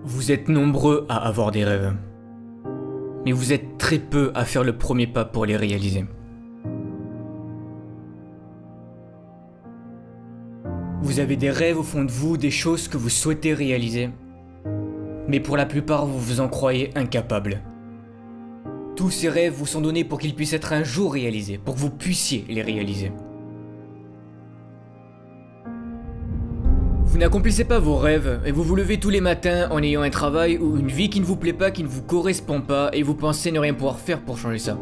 Vous êtes nombreux à avoir des rêves, mais vous êtes très peu à faire le premier pas pour les réaliser. Vous avez des rêves au fond de vous, des choses que vous souhaitez réaliser, mais pour la plupart vous vous en croyez incapable. Tous ces rêves vous sont donnés pour qu'ils puissent être un jour réalisés, pour que vous puissiez les réaliser. Vous n'accomplissez pas vos rêves et vous vous levez tous les matins en ayant un travail ou une vie qui ne vous plaît pas, qui ne vous correspond pas et vous pensez ne rien pouvoir faire pour changer ça.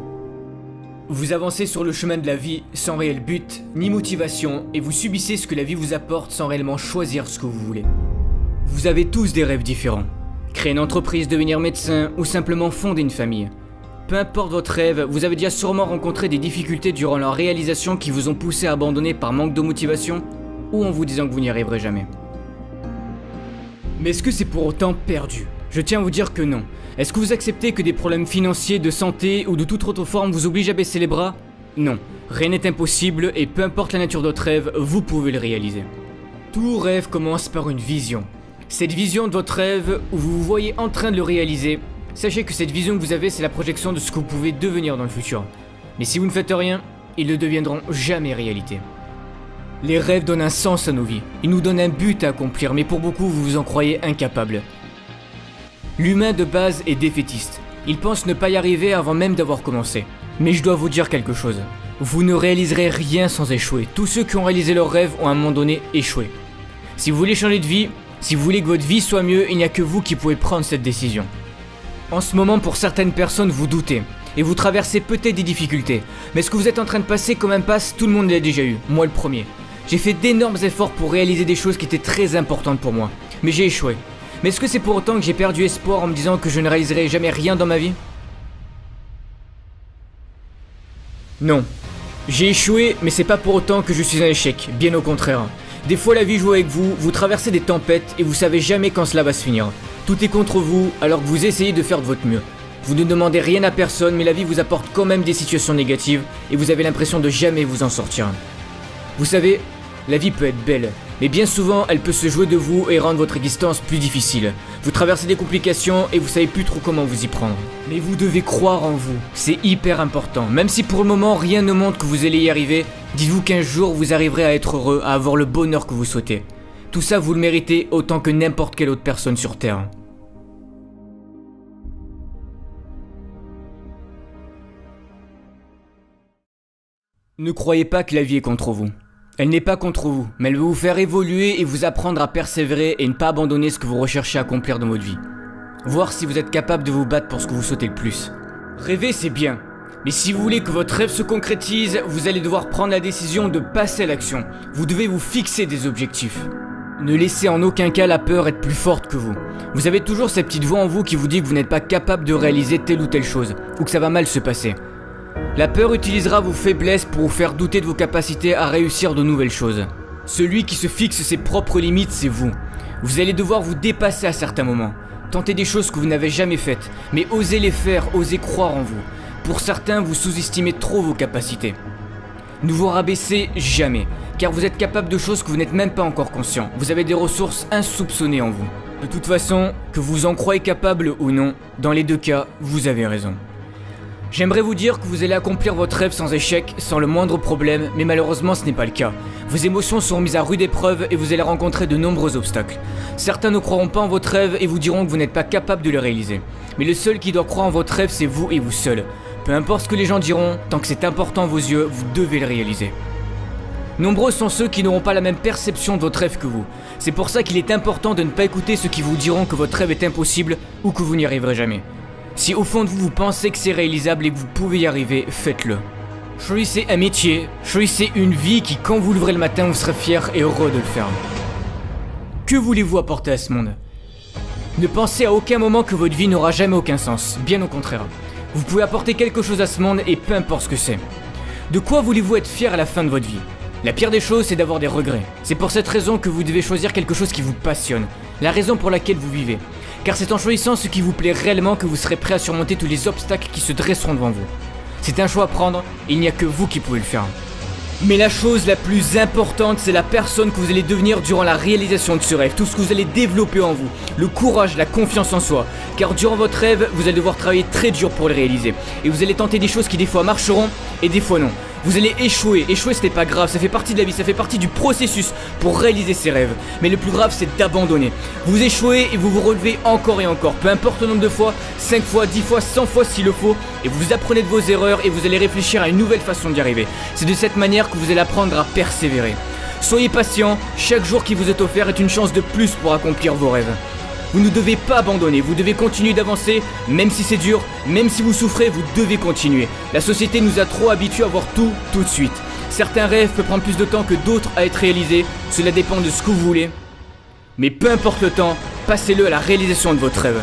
Vous avancez sur le chemin de la vie sans réel but ni motivation et vous subissez ce que la vie vous apporte sans réellement choisir ce que vous voulez. Vous avez tous des rêves différents. Créer une entreprise, devenir médecin ou simplement fonder une famille. Peu importe votre rêve, vous avez déjà sûrement rencontré des difficultés durant leur réalisation qui vous ont poussé à abandonner par manque de motivation ou en vous disant que vous n'y arriverez jamais. Mais est-ce que c'est pour autant perdu ? Je tiens à vous dire que non. Est-ce que vous acceptez que des problèmes financiers, de santé ou de toute autre forme vous obligent à baisser les bras ? Non. Rien n'est impossible et peu importe la nature de votre rêve, vous pouvez le réaliser. Tout rêve commence par une vision. Cette vision de votre rêve où vous vous voyez en train de le réaliser, sachez que cette vision que vous avez, c'est la projection de ce que vous pouvez devenir dans le futur. Mais si vous ne faites rien, ils ne deviendront jamais réalité. Les rêves donnent un sens à nos vies, ils nous donnent un but à accomplir, mais pour beaucoup vous vous en croyez incapable. L'humain de base est défaitiste, il pense ne pas y arriver avant même d'avoir commencé. Mais je dois vous dire quelque chose, vous ne réaliserez rien sans échouer, tous ceux qui ont réalisé leurs rêves ont à un moment donné échoué. Si vous voulez changer de vie, si vous voulez que votre vie soit mieux, il n'y a que vous qui pouvez prendre cette décision. En ce moment pour certaines personnes vous doutez, et vous traversez peut-être des difficultés, mais ce que vous êtes en train de passer comme impasse, tout le monde l'a déjà eu, moi le premier. J'ai fait d'énormes efforts pour réaliser des choses qui étaient très importantes pour moi, mais j'ai échoué. Mais est-ce que c'est pour autant que j'ai perdu espoir en me disant que je ne réaliserai jamais rien dans ma vie ? Non. J'ai échoué, mais c'est pas pour autant que je suis un échec, bien au contraire. Des fois la vie joue avec vous, vous traversez des tempêtes et vous savez jamais quand cela va se finir. Tout est contre vous alors que vous essayez de faire de votre mieux. Vous ne demandez rien à personne, mais la vie vous apporte quand même des situations négatives et vous avez l'impression de jamais vous en sortir. Vous savez, la vie peut être belle, mais bien souvent elle peut se jouer de vous et rendre votre existence plus difficile. Vous traversez des complications et vous savez plus trop comment vous y prendre. Mais vous devez croire en vous, c'est hyper important. Même si pour le moment rien ne montre que vous allez y arriver, dites-vous qu'un jour vous arriverez à être heureux, à avoir le bonheur que vous souhaitez. Tout ça vous le méritez autant que n'importe quelle autre personne sur Terre. Ne croyez pas que la vie est contre vous. Elle n'est pas contre vous, mais elle veut vous faire évoluer et vous apprendre à persévérer et ne pas abandonner ce que vous recherchez à accomplir dans votre vie. Voir si vous êtes capable de vous battre pour ce que vous souhaitez le plus. Rêver c'est bien, mais si vous voulez que votre rêve se concrétise, vous allez devoir prendre la décision de passer à l'action. Vous devez vous fixer des objectifs. Ne laissez en aucun cas la peur être plus forte que vous. Vous avez toujours cette petite voix en vous qui vous dit que vous n'êtes pas capable de réaliser telle ou telle chose, ou que ça va mal se passer. La peur utilisera vos faiblesses pour vous faire douter de vos capacités à réussir de nouvelles choses. Celui qui se fixe ses propres limites, c'est vous. Vous allez devoir vous dépasser à certains moments. Tenter des choses que vous n'avez jamais faites, mais osez les faire, osez croire en vous. Pour certains, vous sous-estimez trop vos capacités. Ne vous rabaissez jamais, car vous êtes capable de choses que vous n'êtes même pas encore conscient. Vous avez des ressources insoupçonnées en vous. De toute façon, que vous en croyez capable ou non, dans les deux cas, vous avez raison. J'aimerais vous dire que vous allez accomplir votre rêve sans échec, sans le moindre problème, mais malheureusement ce n'est pas le cas. Vos émotions seront mises à rude épreuve et vous allez rencontrer de nombreux obstacles. Certains ne croiront pas en votre rêve et vous diront que vous n'êtes pas capable de le réaliser. Mais le seul qui doit croire en votre rêve, c'est vous et vous seul. Peu importe ce que les gens diront, tant que c'est important à vos yeux, vous devez le réaliser. Nombreux sont ceux qui n'auront pas la même perception de votre rêve que vous. C'est pour ça qu'il est important de ne pas écouter ceux qui vous diront que votre rêve est impossible ou que vous n'y arriverez jamais. Si au fond de vous, vous pensez que c'est réalisable et que vous pouvez y arriver, faites-le. Choisissez un métier, choisissez une vie qui, quand vous l'ouvrez le matin, vous serez fier et heureux de le faire. Que voulez-vous apporter à ce monde ? Ne pensez à aucun moment que votre vie n'aura jamais aucun sens, bien au contraire. Vous pouvez apporter quelque chose à ce monde et peu importe ce que c'est. De quoi voulez-vous être fier à la fin de votre vie ? La pire des choses, c'est d'avoir des regrets. C'est pour cette raison que vous devez choisir quelque chose qui vous passionne, la raison pour laquelle vous vivez. Car c'est en choisissant ce qui vous plaît réellement que vous serez prêt à surmonter tous les obstacles qui se dresseront devant vous. C'est un choix à prendre et il n'y a que vous qui pouvez le faire. Mais la chose la plus importante, c'est la personne que vous allez devenir durant la réalisation de ce rêve. Tout ce que vous allez développer en vous. Le courage, la confiance en soi. Car durant votre rêve, vous allez devoir travailler très dur pour le réaliser. Et vous allez tenter des choses qui des fois marcheront et des fois non. Vous allez échouer. Échouer, ce n'est pas grave, ça fait partie de la vie, ça fait partie du processus pour réaliser ses rêves. Mais le plus grave, c'est d'abandonner. Vous échouez et vous vous relevez encore et encore. Peu importe le nombre de fois, 5 fois, 10 fois, 100 fois s'il le faut. Et vous apprenez de vos erreurs et vous allez réfléchir à une nouvelle façon d'y arriver. C'est de cette manière que vous allez apprendre à persévérer. Soyez patient, chaque jour qui vous est offert est une chance de plus pour accomplir vos rêves. Vous ne devez pas abandonner, vous devez continuer d'avancer, même si c'est dur, même si vous souffrez, vous devez continuer. La société nous a trop habitués à voir tout de suite. Certains rêves peuvent prendre plus de temps que d'autres à être réalisés, cela dépend de ce que vous voulez. Mais peu importe le temps, passez-le à la réalisation de votre rêve.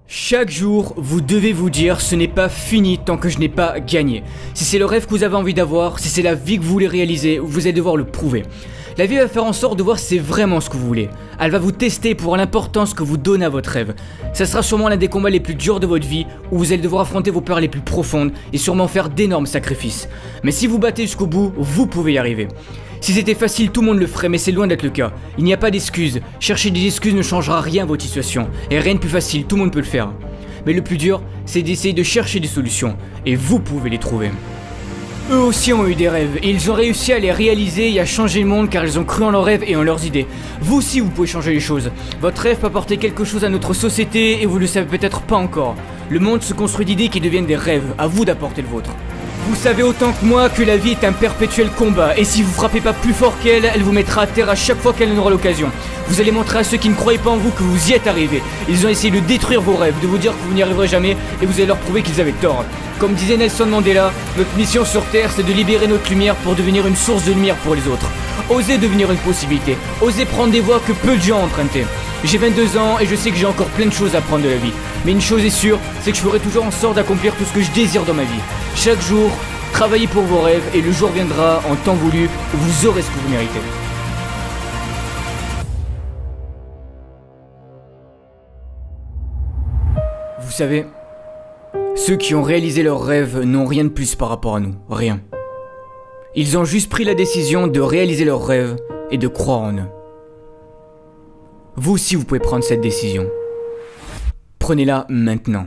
Chaque jour, vous devez vous dire ce n'est pas fini tant que je n'ai pas gagné. Si c'est le rêve que vous avez envie d'avoir, si c'est la vie que vous voulez réaliser, vous allez devoir le prouver. La vie va faire en sorte de voir si c'est vraiment ce que vous voulez. Elle va vous tester pour l'importance que vous donnez à votre rêve. Ça sera sûrement l'un des combats les plus durs de votre vie où vous allez devoir affronter vos peurs les plus profondes et sûrement faire d'énormes sacrifices. Mais si vous battez jusqu'au bout, vous pouvez y arriver. Si c'était facile, tout le monde le ferait, mais c'est loin d'être le cas. Il n'y a pas d'excuses. Chercher des excuses ne changera rien à votre situation. Et rien de plus facile, tout le monde peut le faire. Mais le plus dur, c'est d'essayer de chercher des solutions. Et vous pouvez les trouver. Eux aussi ont eu des rêves, et ils ont réussi à les réaliser et à changer le monde car ils ont cru en leurs rêves et en leurs idées. Vous aussi vous pouvez changer les choses. Votre rêve peut apporter quelque chose à notre société et vous le savez peut-être pas encore. Le monde se construit d'idées qui deviennent des rêves, à vous d'apporter le vôtre. Vous savez autant que moi que la vie est un perpétuel combat, et si vous frappez pas plus fort qu'elle, elle vous mettra à terre à chaque fois qu'elle en aura l'occasion. Vous allez montrer à ceux qui ne croyaient pas en vous que vous y êtes arrivés. Ils ont essayé de détruire vos rêves, de vous dire que vous n'y arriverez jamais, et vous allez leur prouver qu'ils avaient tort. Comme disait Nelson Mandela, notre mission sur Terre, c'est de libérer notre lumière pour devenir une source de lumière pour les autres. Osez devenir une possibilité, osez prendre des voies que peu de gens ont empruntées. J'ai 22 ans et je sais que j'ai encore plein de choses à apprendre de la vie. Mais une chose est sûre, c'est que je ferai toujours en sorte d'accomplir tout ce que je désire dans ma vie. Chaque jour, travaillez pour vos rêves et le jour viendra en temps voulu où vous aurez ce que vous méritez. Vous savez, ceux qui ont réalisé leurs rêves n'ont rien de plus par rapport à nous, rien. Ils ont juste pris la décision de réaliser leurs rêves et de croire en eux. Vous aussi vous pouvez prendre cette décision. Prenez-la maintenant.